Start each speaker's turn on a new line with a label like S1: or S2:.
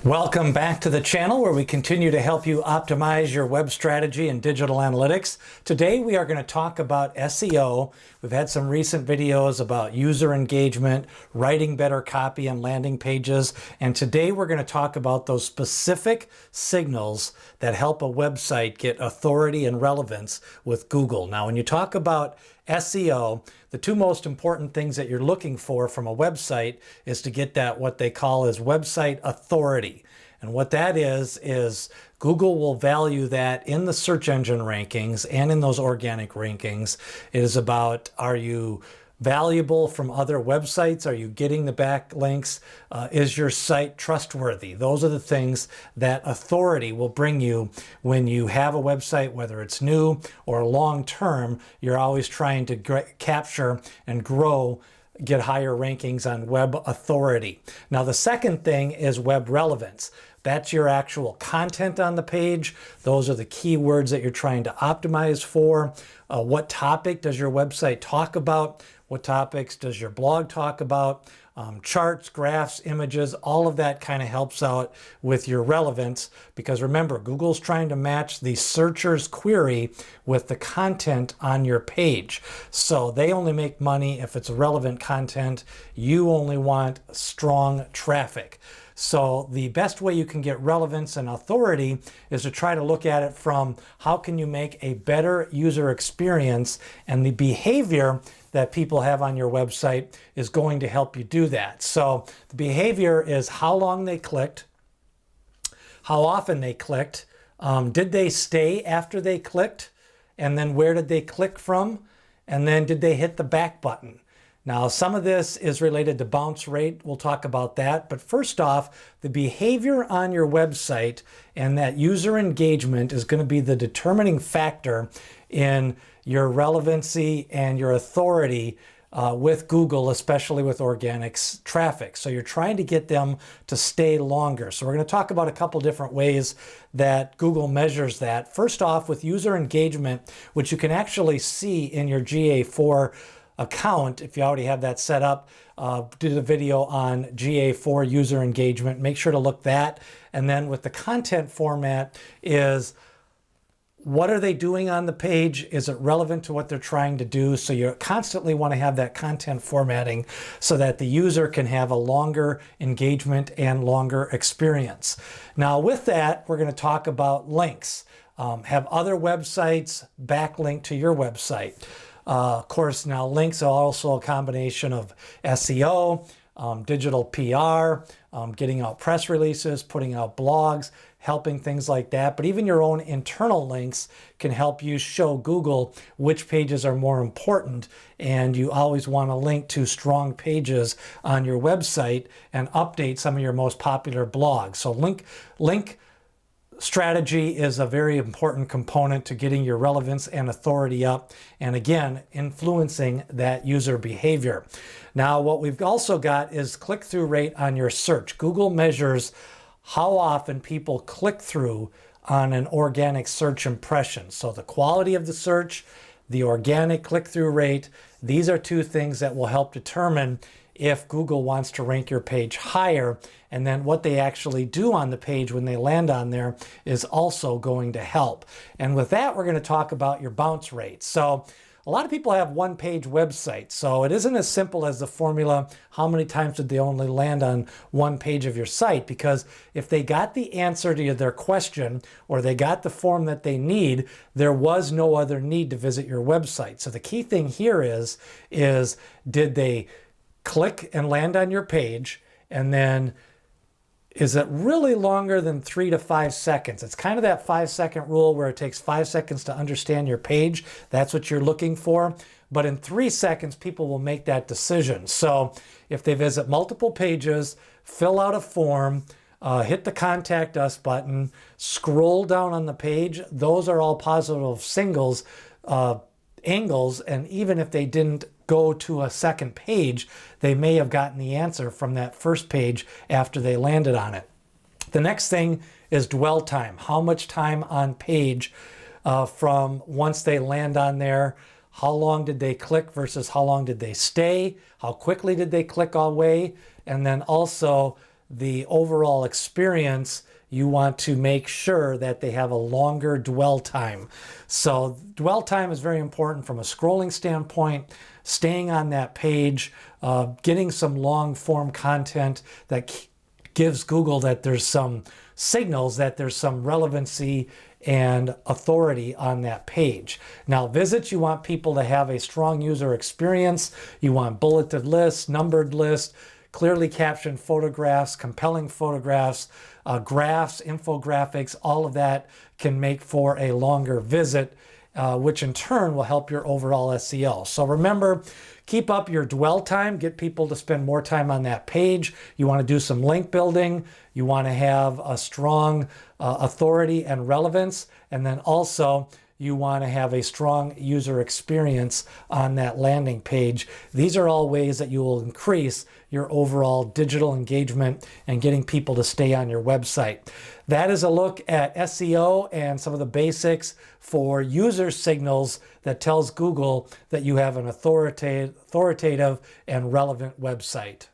S1: Welcome back to the channel where we continue to help you optimize your web strategy and digital analytics. Today we are going to talk about SEO. We've had some recent videos about user engagement, writing better copy and landing pages, and today we're going to talk about those specific signals that help a website get authority and relevance with Google. Now, when you talk about SEO, the two most important things that you're looking for from a website is to get that what they call as website authority. And what that is Google will value that in the search engine rankings and in those organic rankings. It is about, are you valuable from other websites? Are you getting the backlinks? Is your site trustworthy? Those are the things that authority will bring you when you have a website, whether it's new or long-term. You're always trying to capture and grow, get higher rankings on web authority. Now, the second thing is web relevance. That's your actual content on the page. Those are the keywords that you're trying to optimize for. What topic does your website talk about? What topics does your blog talk about? Charts, graphs, images, all of that kind of helps out with your relevance, because remember, Google's trying to match the searcher's query with the content on your page. So they only make money if it's relevant content. You only want strong traffic. So the best way you can get relevance and authority is to try to look at it from how can you make a better user experience, and the behavior that people have on your website is going to help you do that. So the behavior is how long they clicked, how often they clicked, did they stay after they clicked, and then where did they click from, and then did they hit the back button. Now, some of this is related to bounce rate. We'll talk about that. But first off, the behavior on your website and that user engagement is going to be the determining factor in your relevancy and your authority with Google, especially with organic traffic. So you're trying to get them to stay longer. So we're going to talk about a couple different ways that Google measures that. First off, with user engagement, which you can actually see in your GA4 account. If you already have that set up, did a video on GA4 user engagement. Make sure to look that. And then with the content format is, what are they doing on the page? Is it relevant to what they're trying to do? So you constantly want to have that content formatting so that the user can have a longer engagement and longer experience. Now with that, we're going to talk about links. Have other websites backlink to your website. Of course, now links are also a combination of SEO, digital PR, getting out press releases, putting out blogs, helping things like that. But even your own internal links can help you show Google which pages are more important. And you always want to link to strong pages on your website and update some of your most popular blogs. So link strategy is a very important component to getting your relevance and authority up, and again, influencing that user behavior. Now, what we've also got is click-through rate on your search. Google measures how often people click through on an organic search impression. So the quality of the search, the organic click-through rate, these are two things that will help determine if Google wants to rank your page higher. And then what they actually do on the page when they land on there is also going to help. And with that, we're going to talk about your bounce rate. So a lot of people have one-page websites, so it isn't as simple as the formula, how many times did they only land on one page of your site? Because if they got the answer to their question, or they got the form that they need, there was no other need to visit your website. So the key thing here is did they click and land on your page, and then is it really longer than 3 to 5 seconds? It's kind of that 5-second rule where it takes 5 seconds to understand your page. That's what you're looking for. But in 3 seconds, people will make that decision. So if they visit multiple pages, fill out a form, hit the contact us button, scroll down on the page, those are all positive angles. And even if they didn't go to a second page, they may have gotten the answer from that first page after they landed on it. The next thing is dwell time. How much time on page from once they land on there? How long did they click versus how long did they stay? How quickly did they click away? And then also the overall experience, you want to make sure that they have a longer dwell time. So dwell time is very important from a scrolling standpoint, staying on that page, getting some long form content that gives Google that there's some signals that there's some relevancy and authority on that page. Now, visits, you want people to have a strong user experience. You want bulleted lists, numbered lists, clearly captioned photographs, compelling photographs, graphs, infographics. All of that can make for a longer visit, which in turn will help your overall SEO. So remember, keep up your dwell time, get people to spend more time on that page. You want to do some link building. You want to have a strong authority and relevance. And then also you want to have a strong user experience on that landing page. These are all ways that you will increase your overall digital engagement and getting people to stay on your website. That is a look at SEO and some of the basics for user signals that tells Google that you have an authoritative and relevant website.